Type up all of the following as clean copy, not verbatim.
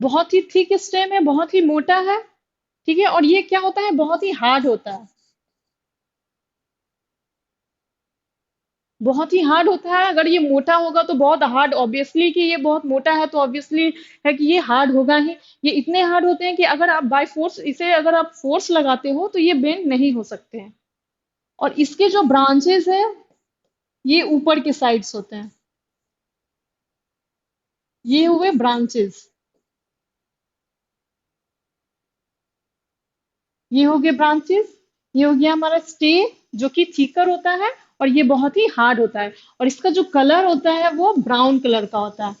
बहुत ही thick stem है, बहुत ही मोटा है। ठीक है, और ये क्या होता है, बहुत ही हार्ड होता है। बहुत ही हार्ड होता है। अगर ये मोटा होगा तो बहुत हार्ड, ऑब्वियसली कि ये बहुत मोटा है तो ऑब्वियसली है कि ये हार्ड होगा ही। ये इतने हार्ड होते हैं कि अगर आप बाय फोर्स इसे अगर आप फोर्स लगाते हो तो ये बेंड नहीं हो सकते हैं। और इसके जो ब्रांचेस है ये ऊपर के साइड्स होते हैं। ये हुए ब्रांचेस। ये हो गए ब्रांचेस। ये हो गया हमारा स्टेम जो कि थिकर होता है और ये बहुत ही हार्ड होता है। और इसका जो कलर होता है वो ब्राउन कलर का होता है।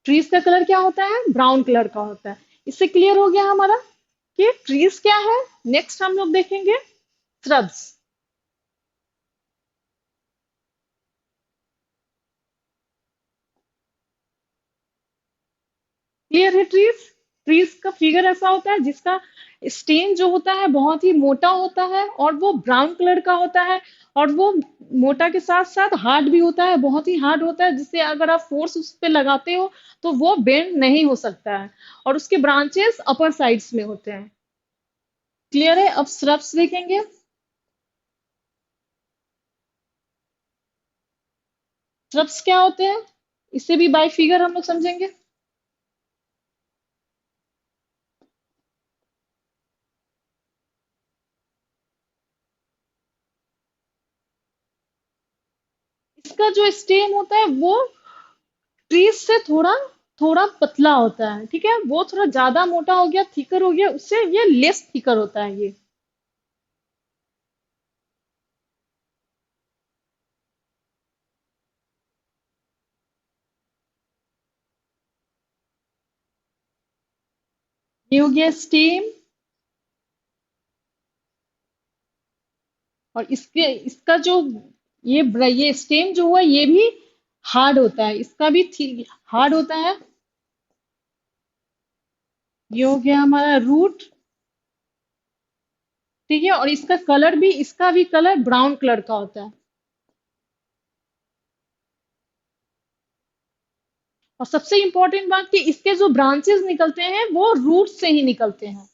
ट्रीज का कलर क्या होता है, ब्राउन कलर का होता है। इससे क्लियर हो गया हमारा कि ट्रीज क्या है। नेक्स्ट हम लोग देखेंगे श्रब्स। क्लियर है ट्रीज। ट्रीज का फिगर ऐसा होता है जिसका स्टेम जो होता है बहुत ही मोटा होता है और वो ब्राउन कलर का होता है। और वो मोटा के साथ साथ हार्ड भी होता है, बहुत ही हार्ड होता है, जिससे अगर आप फोर्स उस पे लगाते हो तो वो बेंड नहीं हो सकता है। और उसके ब्रांचेस अपर साइड्स में होते हैं। क्लियर है। अब श्रब्स देखेंगे। श्रब्स क्या होते हैं, इसे भी बाय फिगर हम लोग समझेंगे। इसका जो स्टेम होता है वो ट्रीज से थोड़ा थोड़ा पतला होता है। ठीक है, वो थोड़ा ज्यादा मोटा हो गया, थिकर हो गया, उससे ये लेस थिकर होता है ये। ये हो गया स्टेम। और इसका जो ये स्टेम जो हुआ ये भी हार्ड होता है, इसका भी हार्ड होता है। ये हो गया हमारा रूट। ठीक है, और इसका भी कलर ब्राउन कलर का होता है। और सबसे इंपॉर्टेंट बात कि इसके जो ब्रांचेस निकलते हैं वो रूट से ही निकलते हैं।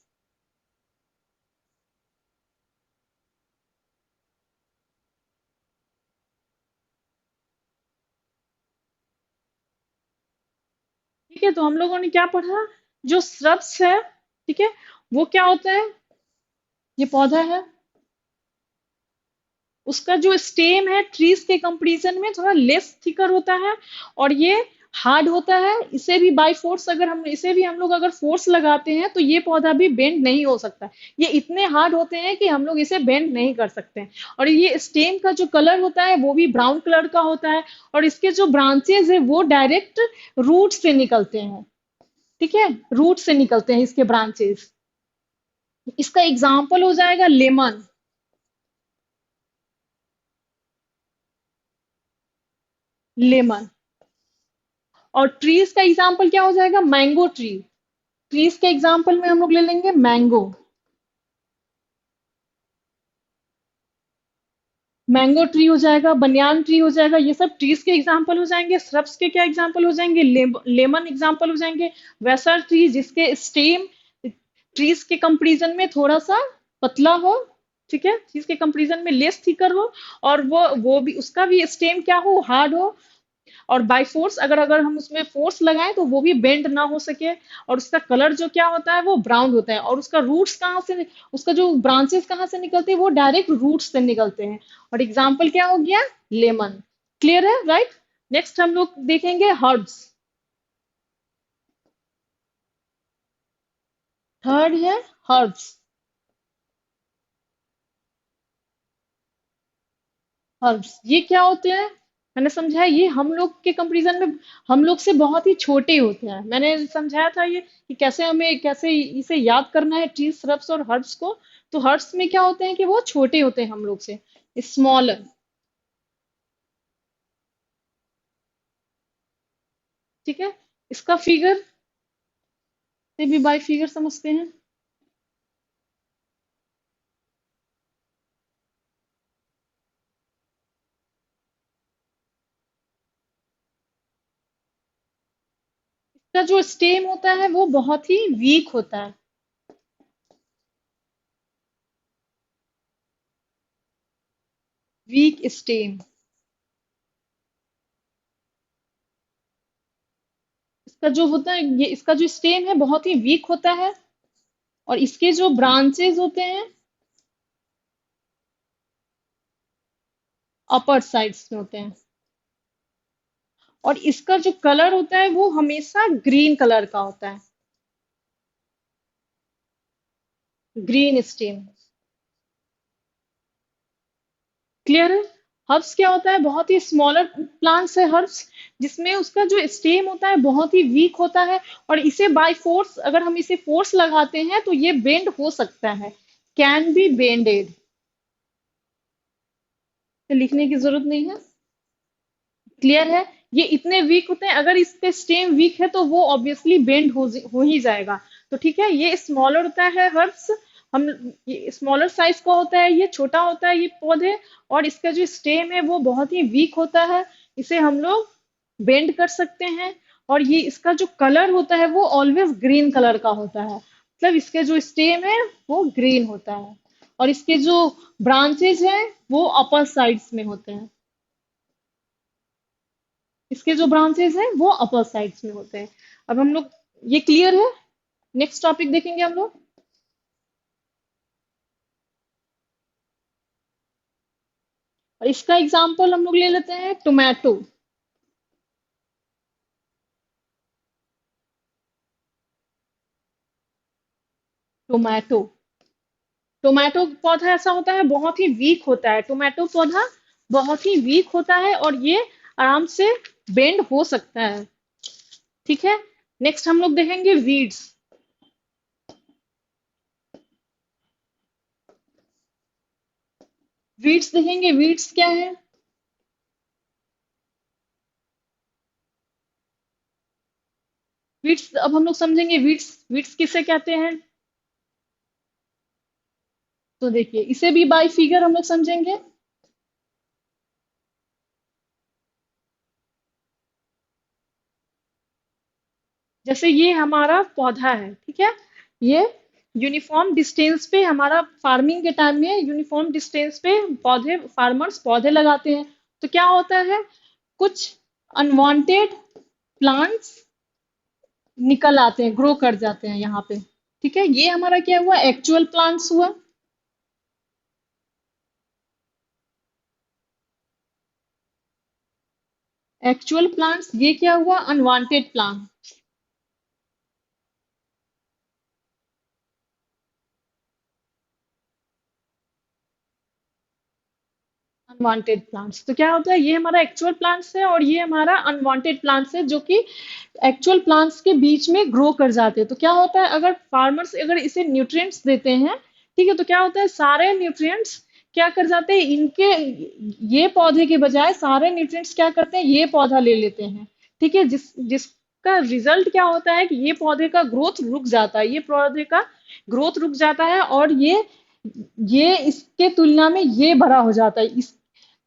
ठीक है, तो हम लोगों ने क्या पढ़ा, जो श्रब्स है, ठीक है, वो क्या होता है, ये पौधा है, उसका जो स्टेम है ट्रीज के कंपैरिजन में थोड़ा लेस थिकर होता है। और ये हार्ड होता है। इसे भी बाय फोर्स अगर हम इसे भी हम लोग अगर फोर्स लगाते हैं तो ये पौधा भी बेंड नहीं हो सकता। ये इतने हार्ड होते हैं कि हम लोग इसे बेंड नहीं कर सकते हैं। और ये स्टेम का जो कलर होता है वो भी ब्राउन कलर का होता है। और इसके जो ब्रांचेज है वो डायरेक्ट रूट से निकलते हैं। ठीक है, रूट से निकलते हैं इसके ब्रांचेस। इसका एग्जाम्पल हो जाएगा लेमन। लेमन। और ट्रीज का एग्जाम्पल क्या हो जाएगा, मैंगो ट्री। ट्रीज के एग्जाम्पल में हम लोग ले लेंगे मैंगो। मैंगो ट्री हो जाएगा, बनियान ट्री हो जाएगा, ये सब ट्रीज के एग्जाम्पल हो जाएंगे। श्रब्स के क्या एग्जाम्पल हो जाएंगे, लेमन एग्जाम्पल हो जाएंगे। वैसा ट्री जिसके स्टेम ट्रीज के कंपैरिजन में थोड़ा सा पतला हो। ठीक है, ट्रीज के कंपैरिजन में लेस थिकर हो। और वो भी उसका भी स्टेम क्या हो, हार्ड हो। और बाय फोर्स अगर अगर हम उसमें फोर्स लगाएं तो वो भी बेंड ना हो सके। और उसका कलर जो क्या होता है वो ब्राउन होता है। और उसका रूट्स कहाँ से, उसका जो ब्रांचेस कहाँ से निकलते हैं वो डायरेक्ट रूट्स से निकलते हैं। और एग्जाम्पल क्या हो गया, लेमन। क्लियर है, राइट। नेक्स्ट हम लोग देखेंगे हर्ब्स। थर्ड है हर्ब्स। हर्ब्स ये क्या होते हैं, मैंने समझाया ये हम लोग के कंपैरिजन में हम लोग से बहुत ही छोटे होते हैं। मैंने समझाया था ये कि कैसे इसे याद करना है, ट्री श्रब्स और हर्ब्स को। तो हर्ब्स में क्या होते हैं कि वो छोटे होते हैं हम लोग से, स्मॉलर। ठीक है, इसका फिगर से भी बाय फिगर समझते हैं। जो स्टेम होता है वो बहुत ही वीक होता है। Week stem. इसका जो होता है, ये इसका जो स्टेम है बहुत ही वीक होता है, और इसके जो ब्रांचेस होते हैं अपर साइड्स में होते हैं, और इसका जो कलर होता है वो हमेशा ग्रीन कलर का होता है। Green stem. क्लियर है? हर्ब्स क्या होता है, बहुत ही स्मॉलर प्लांट्स है हर्ब्स, जिसमें उसका जो स्टेम होता है बहुत ही वीक होता है, और इसे बाय फोर्स, अगर हम इसे फोर्स लगाते हैं तो ये बेंड हो सकता है। Can be bended. लिखने की जरूरत नहीं है। क्लियर है? ये इतने वीक होते हैं, अगर इस पे स्टेम वीक है तो वो ऑब्वियसली बेंड हो ही जाएगा। तो ठीक है, ये स्मॉलर होता है हर्ब्स। हम ये स्मॉलर साइज का होता है, ये छोटा होता है ये पौधे, और इसका जो स्टेम है वो बहुत ही वीक होता है। इसे हम लोग बेंड कर सकते हैं, और ये इसका जो कलर होता है वो ऑलवेज ग्रीन कलर का होता है, मतलब इसके जो स्टेम है वो ग्रीन होता है, और इसके जो ब्रांचेज हैं वो अपर साइड्स में होते हैं। इसके जो ब्रांचेस हैं वो अपर साइड्स में होते हैं। अब हम लोग, ये क्लियर है? नेक्स्ट टॉपिक देखेंगे हम लोग। और इसका एग्जांपल हम लोग ले लेते हैं टोमेटो। टोमेटो। टोमेटो पौधा ऐसा होता है, बहुत ही वीक होता है टोमेटो पौधा, बहुत ही वीक होता है, और ये आराम से बेंड हो सकता है। ठीक है, नेक्स्ट हम लोग देखेंगे वीड्स। वीड्स देखेंगे, वीड्स क्या है? वीड्स, अब हम लोग समझेंगे वीड्स, वीड्स किसे कहते हैं। तो देखिए, इसे भी बाय फिगर हम लोग समझेंगे। जैसे ये हमारा पौधा है, ठीक है, ये यूनिफॉर्म डिस्टेंस पे, हमारा फार्मिंग के टाइम में यूनिफॉर्म डिस्टेंस पे पौधे, फार्मर्स पौधे लगाते हैं। तो क्या होता है, कुछ अनवांटेड प्लांट्स निकल आते हैं, ग्रो कर जाते हैं यहाँ पे। ठीक है, ये हमारा क्या हुआ, एक्चुअल प्लांट्स हुआ। एक्चुअल प्लांट्स, ये क्या हुआ, अनवांटेड प्लांट। अनवांटेड प्लांट्स, तो क्या होता है, ये हमारा एक्चुअल प्लांट्स है, और ये हमारा अनवांटेड प्लांट्स है, जो कि एक्चुअल प्लांट्स के बीच में ग्रो कर जाते हैं। तो क्या होता है, अगर फार्मर्स अगर इसे न्यूट्रिएंट्स देते हैं, ठीक है, तो क्या होता है, सारे न्यूट्रिएंट्स क्या कर जाते हैं, इनके, ये पौधे के बजाय सारे न्यूट्रिएंट्स क्या करते हैं, ये पौधा ले लेते हैं। ठीक है, जिसका रिजल्ट क्या होता है कि ये पौधे का ग्रोथ रुक जाता है, ये पौधे का ग्रोथ रुक जाता है, और ये इसके तुलना में ये बड़ा हो जाता है, इस,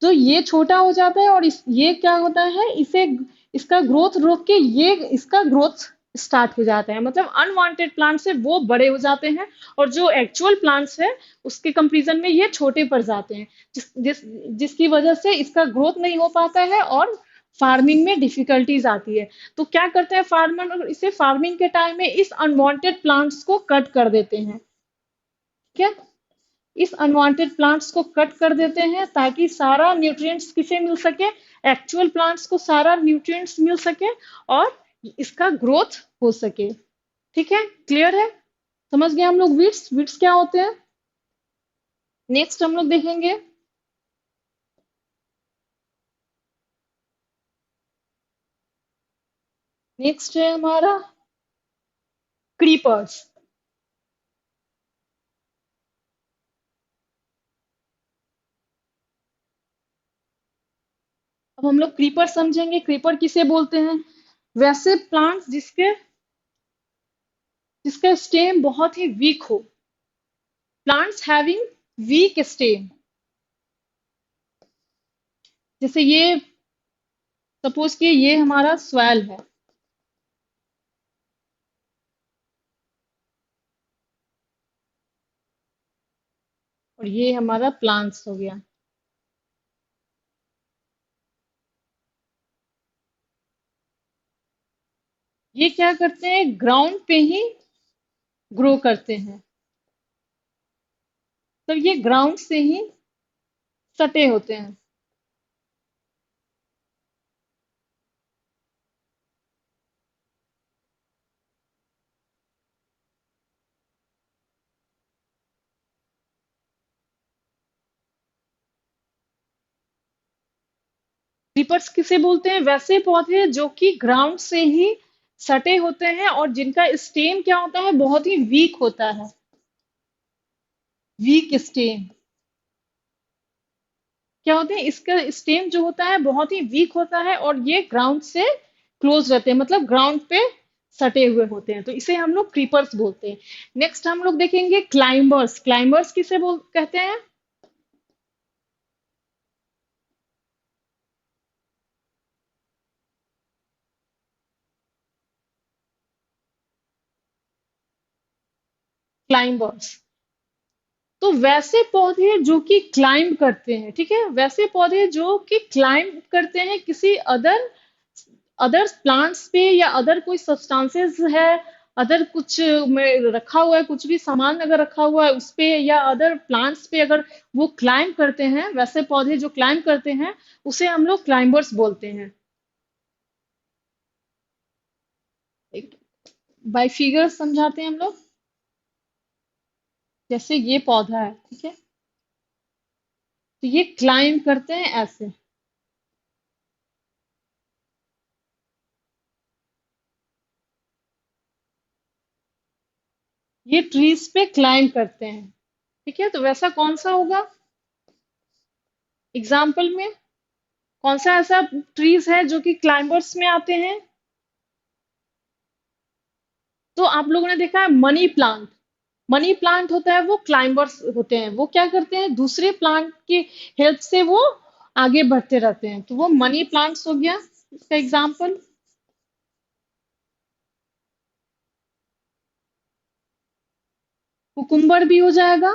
तो ये छोटा हो जाता है, और ये क्या होता है, इसे, इसका ग्रोथ रोक के ये इसका ग्रोथ स्टार्ट हो जाता है, मतलब अनवांटेड प्लांट से वो बड़े हो जाते हैं, और जो एक्चुअल प्लांट्स है उसके कंपैरिजन में ये छोटे पड़ जाते हैं, जिसकी वजह से इसका ग्रोथ नहीं हो पाता है, और फार्मिंग में डिफिकल्टीज आती है। तो क्या करते हैं फार्मर, इसे फार्मिंग के टाइम में इस अनवांटेड प्लांट्स को कट कर देते हैं। ठीक है, इस अनवांटेड प्लांट्स को कट कर देते हैं, ताकि सारा न्यूट्रिएंट्स किसे मिल सके, एक्चुअल प्लांट्स को सारा न्यूट्रिएंट्स मिल सके, और इसका ग्रोथ हो सके। ठीक है, क्लियर है? समझ गए हम लोग वीड्स, वीड्स क्या होते हैं। नेक्स्ट हम लोग देखेंगे, नेक्स्ट है हमारा क्रीपर्स। अब हम लोग क्रीपर समझेंगे, क्रीपर किसे बोलते हैं, वैसे प्लांट्स जिसके जिसका स्टेम बहुत ही वीक हो, प्लांट्स हैविंग वीक स्टेम। जैसे ये, सपोज कि ये हमारा स्वेल है, और ये हमारा प्लांट्स हो गया। ये क्या करते हैं, ग्राउंड पे ही ग्रो करते हैं, तो ये ग्राउंड से ही सटे होते हैं। क्रीपर्स किसे बोलते हैं, वैसे पौधे जो कि ग्राउंड से ही सटे होते हैं और जिनका स्टेम क्या होता है, बहुत ही वीक होता है, वीक स्टेम। क्या होते हैं, इसका स्टेम जो होता है बहुत ही वीक होता है और ये ग्राउंड से क्लोज रहते हैं, मतलब ग्राउंड पे सटे हुए होते हैं, तो इसे हम लोग क्रीपर्स बोलते हैं। नेक्स्ट हम लोग देखेंगे क्लाइंबर्स। क्लाइंबर्स किसे बोल कहते हैं? क्लाइंबर्स, तो वैसे पौधे जो कि क्लाइंब करते हैं, ठीक है, वैसे पौधे जो कि क्लाइंब करते हैं किसी अदर अदर प्लांट्स पे, या अदर कोई सब्सटेंसेस है, अदर कुछ में रखा हुआ है, कुछ भी सामान अगर रखा हुआ है उस पे, या अदर प्लांट्स पे अगर वो क्लाइंब करते हैं, वैसे पौधे जो क्लाइंब करते हैं उसे हम लोग क्लाइंबर्स बोलते हैं। बाय फिगर समझाते हैं हम लोग। जैसे ये पौधा है, ठीक है, तो ये क्लाइंब करते हैं ऐसे, ये ट्रीज पे क्लाइंब करते हैं, ठीक है, तो वैसा कौन सा होगा एग्जाम्पल में, कौन सा ऐसा ट्रीज है जो कि क्लाइंबर्स में आते हैं? तो आप लोगों ने देखा है मनी प्लांट। मनी प्लांट होता है, वो क्लाइंबर्स होते हैं, वो क्या करते हैं, दूसरे प्लांट की हेल्प से वो आगे बढ़ते रहते हैं, तो वो मनी प्लांट्स हो गया इसका एग्जाम्पल। कुकुम्बर भी हो जाएगा।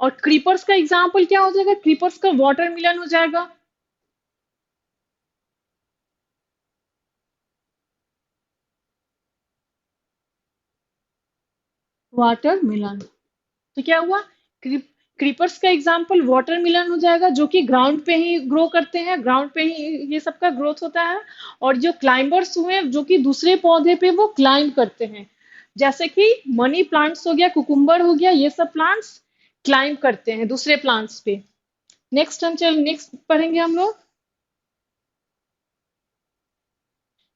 और क्रीपर्स का एग्जाम्पल क्या हो जाएगा, क्रीपर्स का वाटरमेलन हो जाएगा। वाटरमेलन, तो क्या हुआ, क्रीपर्स का एग्जाम्पल वाटरमेलन हो जाएगा, जो कि ग्राउंड पे ही ग्रो करते हैं, ग्राउंड पे ही ये सब का ग्रोथ होता है। और जो क्लाइंबर्स हुए जो कि दूसरे पौधे पे वो क्लाइंब करते हैं, जैसे कि मनी प्लांट्स हो गया, कुकुम्बर हो गया, ये सब प्लांट्स क्लाइंब करते हैं दूसरे प्लांट्स पे। नेक्स्ट पढ़ेंगे हम लोग।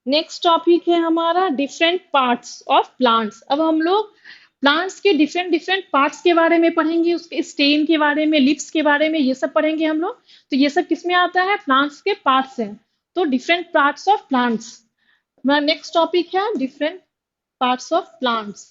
नेक्स्ट टॉपिक है हमारा डिफरेंट पार्ट्स ऑफ प्लांट्स। अब हम लोग प्लांट्स के डिफरेंट डिफरेंट पार्ट्स के बारे में पढ़ेंगे, उसके स्टेम के बारे में, लिप्स के बारे में, ये सब पढ़ेंगे हम लोग। तो ये सब किसमें आता है, प्लांट्स के पार्ट्स हैं, तो डिफरेंट पार्ट्स ऑफ प्लांट्स। हमारा नेक्स्ट टॉपिक है different parts of plants.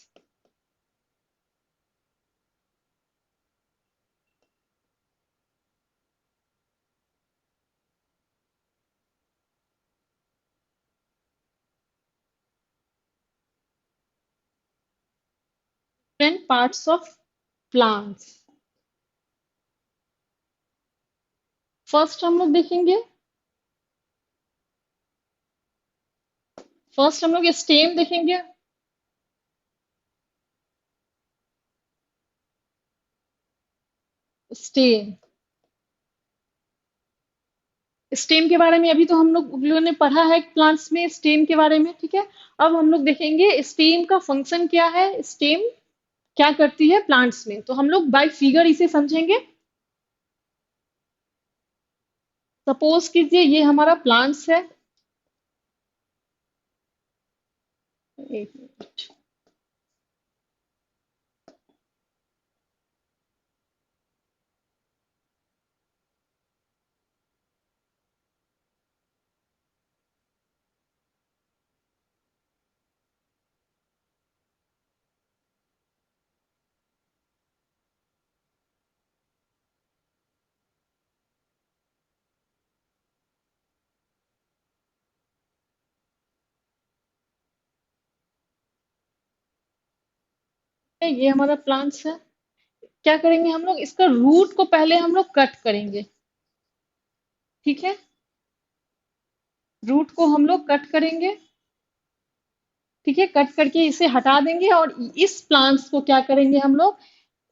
Different parts of plants. First हम लोग देखेंगे, फर्स्ट हम लोग स्टेम देखेंगे। स्टेम, स्टेम के बारे में अभी तो हम लोगों ने पढ़ा है प्लांट्स में स्टेम के बारे में, ठीक है। अब हम लोग देखेंगे स्टेम का फंक्शन क्या है, स्टेम क्या करती है प्लांट्स में, तो हम लोग बाय फिगर इसे समझेंगे। सपोज कीजिए ये हमारा प्लांट्स है, एक मिनट। ये हमारा प्लांट्स है। क्या करेंगे हम लोग, इसका रूट को पहले हम लोग कट करेंगे। ठीक है, रूट को हम लोग कट करेंगे। ठीक है, कट करके इसे हटा देंगे और इस प्लांट्स को क्या करेंगे हम लोग,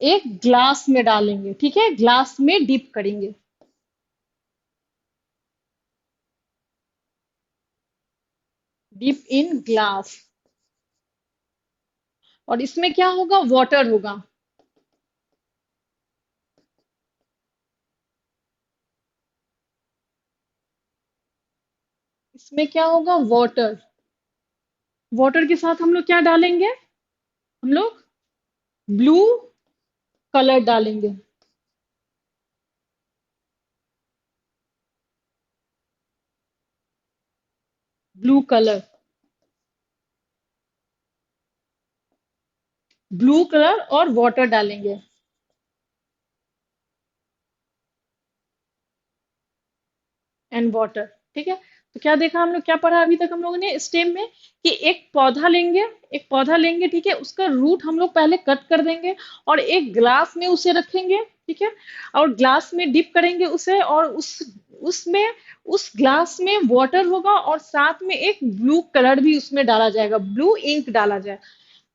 एक ग्लास में डालेंगे। ठीक है, ग्लास में डिप करेंगे। Dip in glass. और इसमें क्या होगा, वाटर होगा। इसमें क्या होगा, वाटर। वाटर के साथ हम लोग क्या डालेंगे, हम लोग ब्लू कलर डालेंगे। ब्लू कलर, ब्लू कलर और वाटर डालेंगे। And water. ठीक है, तो क्या देखा हम लोग, क्या पढ़ा अभी तक हम लोगों ने स्टेम में, कि एक पौधा लेंगे। एक पौधा लेंगे, ठीक है, उसका रूट हम लोग पहले कट कर देंगे और एक ग्लास में उसे रखेंगे। ठीक है, और ग्लास में डिप करेंगे उसे, और उसमें उस ग्लास में वाटर होगा और साथ में एक ब्लू कलर भी उसमें डाला जाएगा, ब्लू इंक डाला जाए,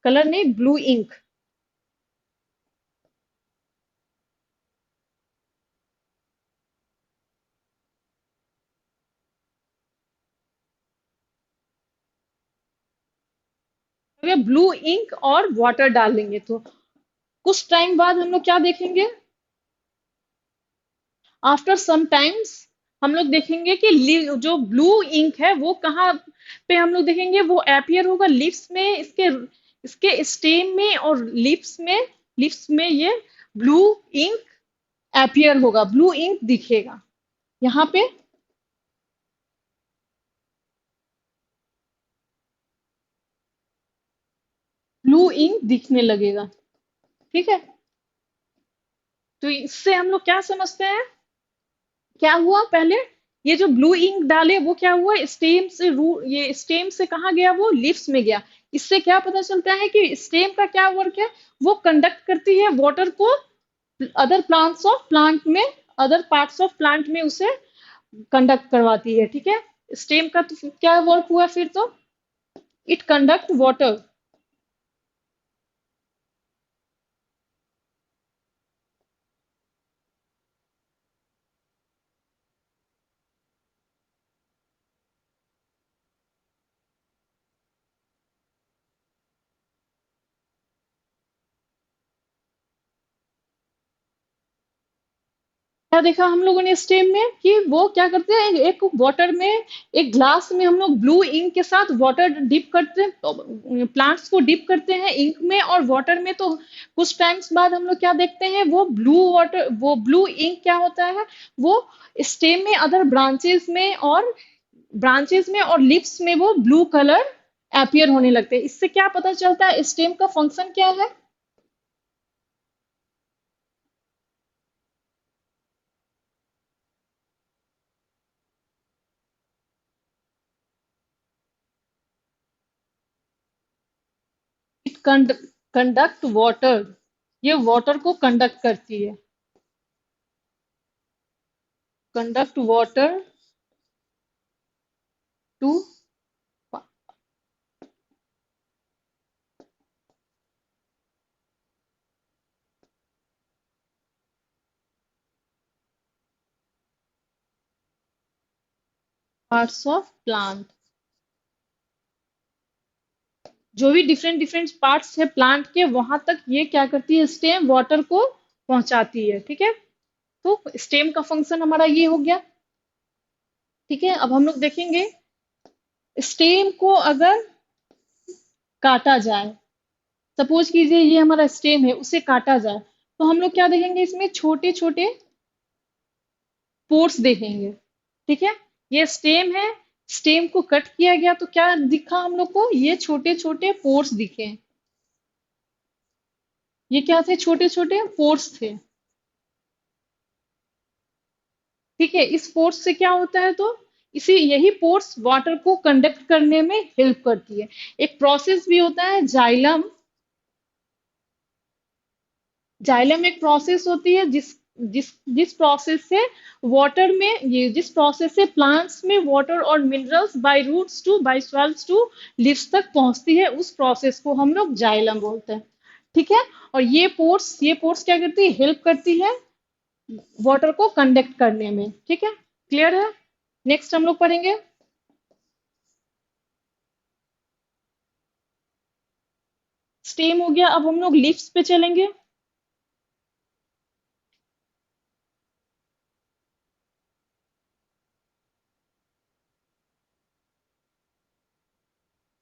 कलर नहीं, ब्लू इंक। ब्लू इंक और वाटर डाल देंगे तो कुछ टाइम बाद हम लोग क्या देखेंगे, आफ्टर सम टाइम्स हम लोग देखेंगे कि जो ब्लू इंक है वो कहाँ पे हम लोग देखेंगे, वो अपीयर होगा लिप्स में, इसके इसके स्टेम में और लिप्स में ये ब्लू इंक अपीयर होगा, ब्लू इंक दिखेगा यहाँ पे। ब्लू इंक दिखने लगेगा। ठीक है, तो इससे हम लोग क्या समझते हैं, क्या हुआ पहले, ये जो ब्लू इंक डाले वो क्या हुआ, स्टेम से रू ये स्टेम से कहाँ गया, वो लिप्स में गया। इससे क्या पता चलता है कि स्टेम का क्या वर्क है, वो कंडक्ट करती है वाटर को अदर पार्ट्स ऑफ प्लांट में उसे कंडक्ट करवाती है। ठीक है, स्टेम का तो क्या वर्क हुआ फिर, तो इट कंडक्ट वाटर। क्या देखा हम लोगों ने स्टेम में, कि वो क्या करते हैं, एक वाटर में, एक ग्लास में हम लोग ब्लू इंक के साथ वाटर डिप करते हैं, प्लांट्स को डिप करते हैं इंक में और वाटर में, तो कुछ टाइम्स बाद हम लोग क्या देखते हैं, वो ब्लू इंक क्या होता है, वो स्टेम में, अदर ब्रांचेस में और लिप्स में वो ब्लू कलर अपीयर होने लगते हैं। इससे क्या पता चलता है, स्टेम का फंक्शन क्या है। इट कंडक्ट वाटर, ये वाटर को कंडक्ट करती है। Conduct water two parts of plant. जो भी डिफरेंट डिफरेंट पार्ट्स है प्लांट के, वहां तक ये क्या करती है, स्टेम वाटर को पहुंचाती है। ठीक है, तो स्टेम का फंक्शन हमारा ये हो गया। ठीक है, अब हम लोग देखेंगे, स्टेम को अगर काटा जाए, सपोज कीजिए ये हमारा स्टेम है, उसे काटा जाए, तो हम लोग क्या देखेंगे, इसमें छोटे छोटे पोर्स देखेंगे। ठीक है, ये स्टेम है, स्टेम को कट किया गया तो क्या दिखा हम लोग को, ये छोटे छोटे पोर्स दिखे। ये क्या थे, छोटे छोटे पोर्स थे। ठीक है, इस फोर्स से क्या होता है, तो इसी यही फोर्स वाटर को कंडक्ट करने में हेल्प करती है। एक प्रोसेस भी होता है जाइलम, जाइलम एक प्रोसेस होती है जिस जिस प्रोसेस से वाटर में ये जिस प्रोसेस से प्लांट्स में वाटर और minerals by roots to by soils to leaves तक पहुंचती है, उस प्रोसेस को हम लोग जाइलम बोलते हैं। ठीक है। और ये पोर्स क्या करती है, हेल्प करती है वाटर को कंडक्ट करने में। ठीक है, क्लियर है। नेक्स्ट हम लोग पढ़ेंगे। स्टेम हो गया, अब हम लोग लीव्स पे चलेंगे।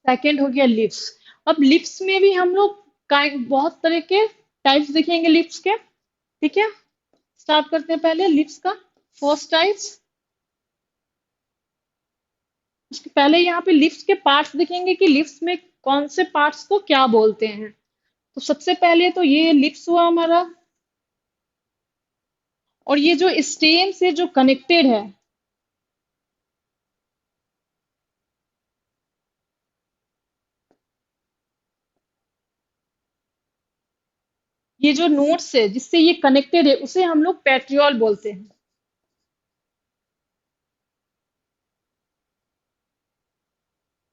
सेकंड हो गया लिप्स। अब लिप्स में भी हम लोग काइंड बहुत तरह के टाइप्स देखेंगे लिप्स के। ठीक है, स्टार्ट करते हैं पहले लिप्स का। फर्स्ट टाइप्स, उसके पहले यहाँ पे लिप्स के पार्ट्स देखेंगे कि लिप्स में कौन से पार्ट्स को क्या बोलते हैं। तो सबसे पहले तो ये लिप्स हुआ हमारा, और ये जो स्टेम से जो कनेक्टेड है, ये जो नोट्स है जिससे ये कनेक्टेड है, उसे हम लोग पेट्रियोल बोलते हैं।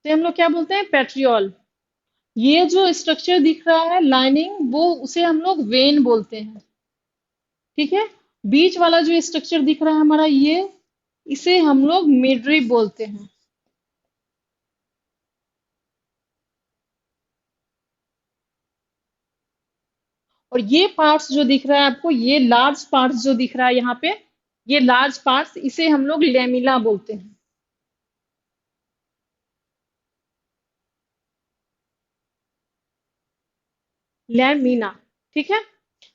तो हम लोग क्या बोलते हैं, पेट्रियोल। ये जो स्ट्रक्चर दिख रहा है लाइनिंग, वो उसे हम लोग वेन बोलते हैं। ठीक है। बीच वाला जो स्ट्रक्चर दिख रहा है हमारा, ये इसे हम लोग मिडरिप बोलते हैं। और ये पार्ट्स जो दिख रहा है आपको, ये लार्ज पार्ट्स जो दिख रहा है यहाँ पे, ये लार्ज पार्ट्स, इसे हम लोग लेमिला बोलते हैं। लैमिना। ठीक है।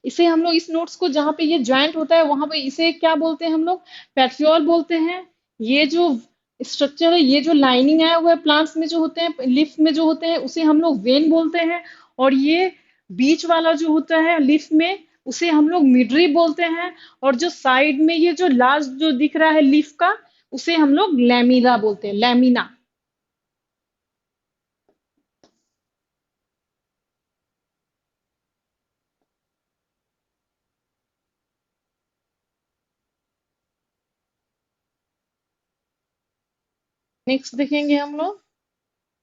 इसे हम लोग इस नोट्स को जहां पे ये ज्वाइंट होता है वहां पे इसे क्या बोलते हैं हम लोग, पेट्रियोल बोलते हैं। ये जो स्ट्रक्चर है, ये जो लाइनिंग आया हुआ है प्लांट्स में जो होते हैं, लीफ में जो होते हैं, उसे हम लोग वेन बोलते हैं। और ये बीच वाला जो होता है लीफ में, उसे हम लोग मिडरी बोलते हैं। और जो साइड में ये जो लास्ट जो दिख रहा है लीफ का, उसे हम लोग लैमिना बोलते हैं, लैमिना। नेक्स्ट देखेंगे हम लोग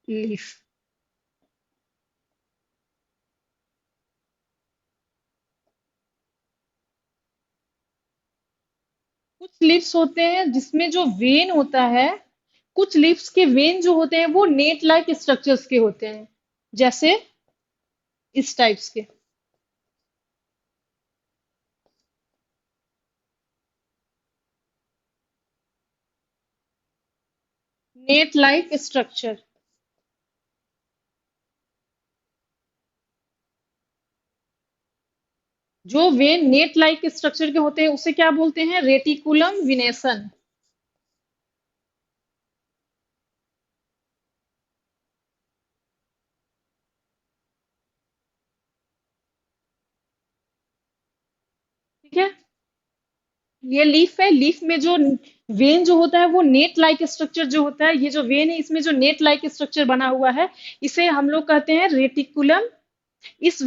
लीफ। कुछ लीव्स होते हैं जिसमें जो वेन होता है, कुछ लीव्स के वेन जो होते हैं वो नेट लाइक स्ट्रक्चर्स के होते हैं, जैसे इस टाइप्स के नेट लाइक स्ट्रक्चर। जो वेन नेट लाइक स्ट्रक्चर के होते हैं उसे क्या बोलते हैं, रेटिकुलम विनेसन। ठीक है। ये लीफ है, लीफ में जो वेन जो होता है वो नेट लाइक स्ट्रक्चर जो होता है, ये जो वेन है इसमें जो नेट लाइक स्ट्रक्चर बना हुआ है, इसे हम लोग कहते हैं रेटिकुलम। इस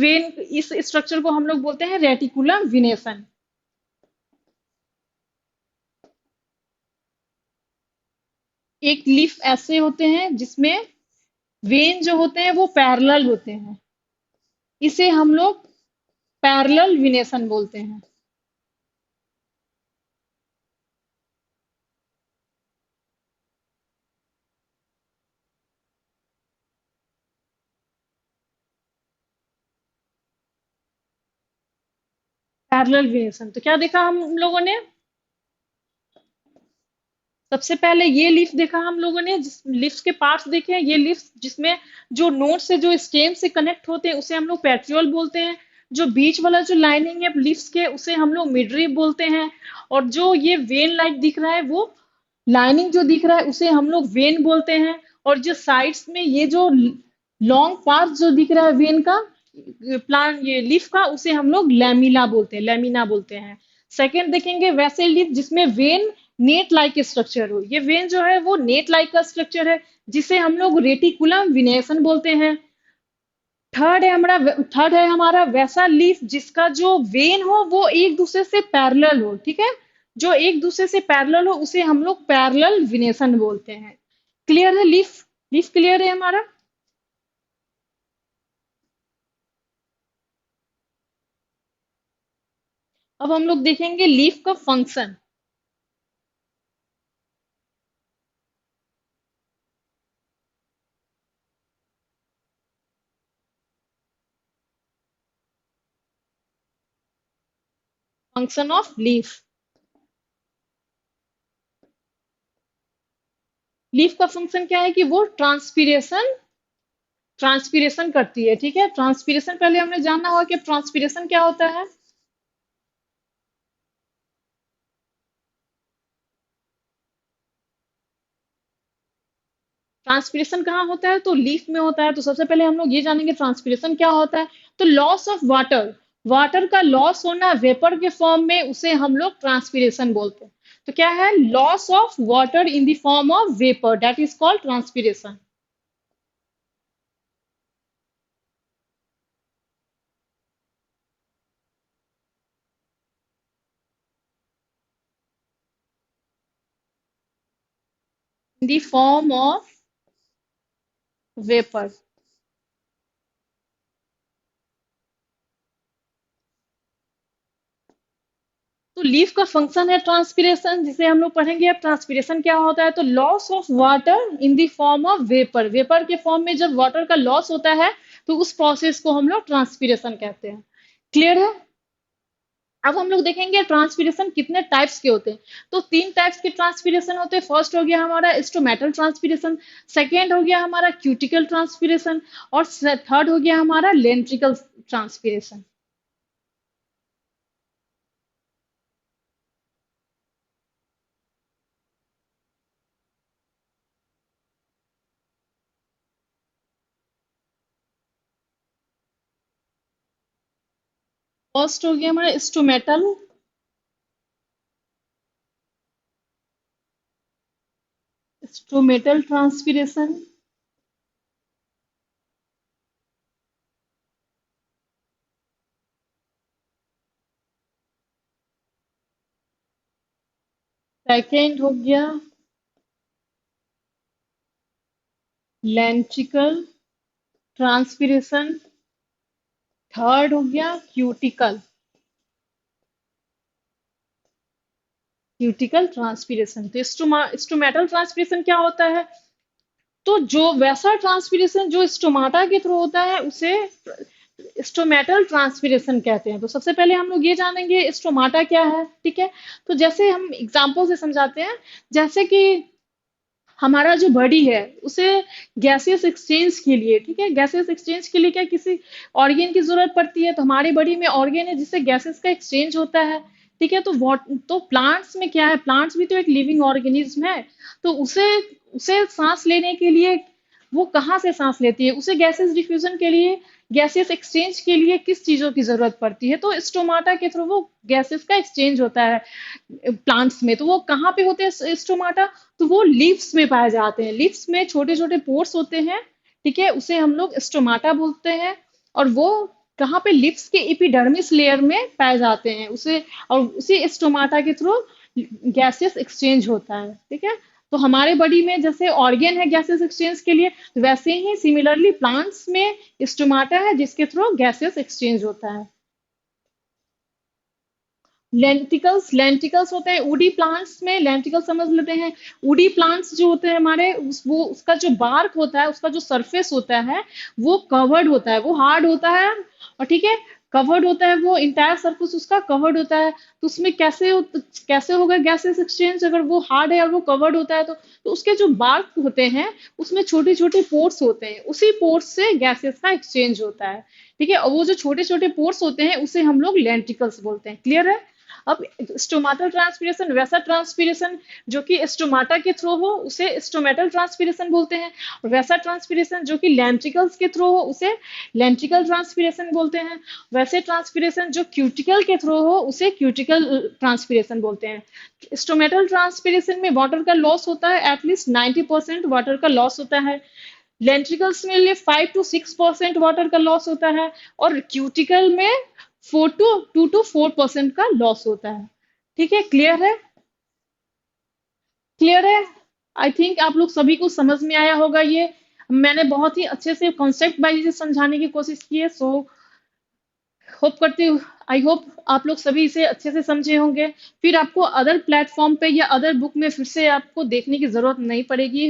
स्ट्रक्चर को हम लोग बोलते हैं रेटिकुलम विनेसन। एक लीफ ऐसे होते हैं जिसमें वेन जो होते हैं वो पैरेलल होते हैं, इसे हम लोग पैरेलल विनेसन बोलते हैं। पैरेलल विनेसन तो क्या देखा हम लोगों ने, सबसे पहले ये लीफ देखा हम लोगों ने, जिस लीफ के पार्ट्स देखे हैं, ये लीफ जिसमें जो नोट से जो स्टेम से कनेक्ट होते हैं उसे हम लोग पेट्रियोल बोलते हैं। जो बीच वाला जो लाइनिंग है लीव्स के, उसे हम लोग मिडरी बोलते हैं। और जो ये वेन लाइक दिख रहा है, वो लाइनिंग जो दिख रहा है उसे हम लोग वेन बोलते हैं। और जो साइड्स में ये जो लॉन्ग पार्ट जो दिख रहा है वेन का, प्लांट ये लीफ का, उसे हम लोग लैमिना बोलते हैं, लैमिना बोलते हैं। सेकंड देखेंगे वैसे लीफ जिसमें वेन नेट लाइक स्ट्रक्चर हो, ये वेन जो है वो नेट लाइक का स्ट्रक्चर है, जिसे हम लोग रेटिकुलम विनेसन बोलते हैं। थर्ड है हमारा वैसा लीफ जिसका जो वेन हो वो एक दूसरे से पैरेलल हो, ठीक है। जो एक दूसरे से पैरेलल हो उसे हम लोग पैरेलल विनेशन बोलते हैं। क्लियर है लीफ? लीफ क्लियर है हमारा? अब हम लोग देखेंगे लीफ का function. Function of leaf. Leaf का फंक्शन क्या है कि वो ट्रांसपीरेशन करती है, ठीक है। ट्रांसपीरेशन पहले हमने जानना होगा कि ट्रांसपीरेशन क्या होता है। ट्रांसपीरेशन कहाँ होता है? तो लीफ में होता है। तो सबसे पहले हम लोग ये जानेंगे ट्रांसपीरेशन क्या होता है। तो लॉस ऑफ वाटर, वाटर का लॉस होना वेपर के फॉर्म में, उसे हम लोग ट्रांसपीरेशन बोलते हैं। तो क्या है? Loss of water in the form of vapour, that is called transpiration. In the form of vapour. तो लीफ का फंक्शन है ट्रांसपीरेशन, जिसे हम लोग पढ़ेंगे। अब ट्रांसपीरेशन क्या होता है? तो loss of water in the form of vapour, vapour के फॉर्म में जब वाटर का लॉस होता है तो उस प्रोसेस को हम लोग ट्रांसपीरेशन कहते हैं। क्लियर है? अब हम लोग देखेंगे ट्रांसपीरेशन कितने टाइप्स के होते हैं। तो तीन टाइप्स के ट्रांसपीरेशन होते हैं। फर्स्ट हो गया हमारा स्टोमेटल ट्रांसपीरेशन, सेकेंड हो गया हमारा क्यूटिकल ट्रांसपीरेशन, और थर्ड हो गया हमारा लेंट्रिकल ट्रांसपीरेशन। फर्स्ट हो गया हमारा स्टोमेटल ट्रांसपीरेशन। सेकेंड हो गया लेंट्रिकल ट्रांसपीरेशन। थर्ड हो गया क्यूटिकल क्यूटिकल ट्रांसपीरेशन। तो स्टोमेटल ट्रांसपीरेशन क्या होता है? तो जो वैसा ट्रांसपीरेशन जो स्टोमाटा के थ्रू होता है उसे स्टोमेटल ट्रांसपीरेशन कहते हैं। तो सबसे पहले हम लोग ये जानेंगे स्टोमाटा क्या है, ठीक है। तो जैसे हम एग्जाम्पल से समझाते हैं, जैसे कि हमारा जो बॉडी है उसे गैसियस एक्सचेंज के लिए, ठीक है, गैसियस एक्सचेंज के लिए क्या किसी ऑर्गेन की जरूरत पड़ती है। तो हमारे बॉडी में ऑर्गेन है जिससे गैसेस का एक्सचेंज होता है, ठीक है। तो तो प्लांट्स में क्या है? प्लांट्स भी तो एक लिविंग ऑर्गेनिज्म है। तो उसे उसे सांस लेने के लिए वो कहाँ से सांस लेती है? उसे गैसेस डिफ्यूजन के लिए, गैसेस एक्सचेंज के लिए किस चीजों की जरूरत पड़ती है? तो स्टोमाटा के थ्रू वो गैसेस का एक्सचेंज होता है प्लांट्स में। तो वो कहाँ पे होते हैं स्टोमाटा? तो वो लीव्स में पाए जाते हैं। लीव्स में छोटे छोटे पोर्स होते हैं, ठीक है, उसे हम लोग स्टोमाटा बोलते हैं। और वो कहाँ पे? लीव्स के एपिडर्मिस लेयर में पाए जाते हैं उसे। और उसी स्टोमाटा के थ्रू गैसेस एक्सचेंज होता है, ठीक है। तो हमारे बॉडी में जैसे ऑर्गेन है गैसेस एक्सचेंज के लिए, वैसे ही सिमिलरली प्लांट्स में स्टोमाटा है जिसके थ्रू गैसेस एक्सचेंज होता है। लेंटिकल्स होते हैं वुडी प्लांट्स में। लेंटिकल समझ लेते हैं। वुडी प्लांट्स जो होते हैं हमारे वो उसका जो बार्क होता है, उसका जो सरफेस होता है वो कवर्ड होता है, वो हार्ड होता है, और ठीक है, कवर्ड होता है, वो इंटायर सरफेस उसका कवर्ड होता है। तो उसमें कैसे होगा गैसेस एक्सचेंज? अगर वो हार्ड है और वो कवर्ड होता है तो उसके जो बार्क होते हैं उसमें छोटे छोटे पोर्स होते हैं, उसी पोर्स से गैसेस का एक्सचेंज होता है, ठीक है। और वो जो छोटे छोटे पोर्स होते हैं उसे हम लोग लेंटिकल्स बोलते हैं। क्लियर है? अब स्टोमाटल ट्रांसपीरेशन वैसा ट्रांसपीरेशन जो कि स्टोमाटा के थ्रू हो उसे स्टोमेटल ट्रांसपीरेशन बोलते हैं। और वैसा ट्रांसपीरेशन जो कि लेंट्रिकल्स के थ्रू हो उसे लेंट्रिकल ट्रांसपीरेशन बोलते हैं। वैसे ट्रांसपीरेशन जो क्यूटिकल के थ्रू हो उसे क्यूटिकल ट्रांसपीरेशन बोलते हैं। स्टोमेटल ट्रांसपीरेशन में वाटर का लॉस होता है, एटलीस्ट 90% वाटर का लॉस होता है। लेंट्रिकल्स में लिए 5 to 6% वाटर का लॉस होता है, और क्यूटिकल में 2 to 4% का लॉस होता है। ठीक है, क्लियर है? क्लियर है? आई थिंक आप लोग सभी को समझ में आया होगा ये। मैंने बहुत ही अच्छे से कॉन्सेप्ट वाइज समझाने की कोशिश की है। सो होप करती हूँ, आई होप आप लोग सभी इसे अच्छे से समझे होंगे। फिर आपको अदर प्लेटफॉर्म पे या अदर बुक में फिर से आपको देखने की जरूरत नहीं पड़ेगी।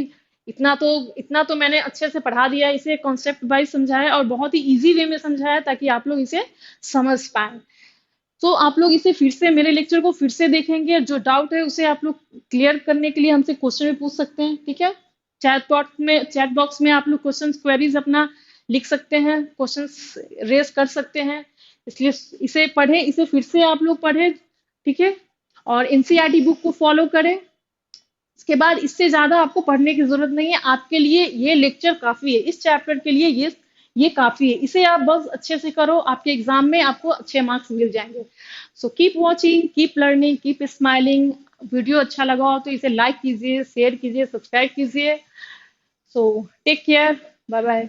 इतना तो मैंने अच्छे से पढ़ा दिया है, इसे कॉन्सेप्ट वाइज समझाया और बहुत ही इजी वे में समझाया ताकि आप लोग इसे समझ पाए। तो आप लोग इसे फिर से, मेरे लेक्चर को फिर से देखेंगे, जो डाउट है उसे आप लोग क्लियर करने के लिए हमसे क्वेश्चन भी पूछ सकते हैं। ठीक है, चैट बॉक्स में आप लोग क्वेश्चन क्वेरीज अपना लिख सकते हैं, क्वेश्चंस रेज कर सकते हैं। इसलिए इसे पढ़ें, इसे फिर से आप लोग पढ़ें। ठीक है, और एनसीईआरटी बुक को फॉलो करें। इसके बाद इससे ज्यादा आपको पढ़ने की जरूरत नहीं है, आपके लिए ये लेक्चर काफी है, इस चैप्टर के लिए ये काफी है। इसे आप बस अच्छे से करो, आपके एग्जाम में आपको अच्छे मार्क्स मिल जाएंगे। So keep watching, keep learning, keep smiling. Video अच्छा लगा हो तो इसे लाइक कीजिए, शेयर कीजिए, सब्सक्राइब कीजिए। So take care, bye bye.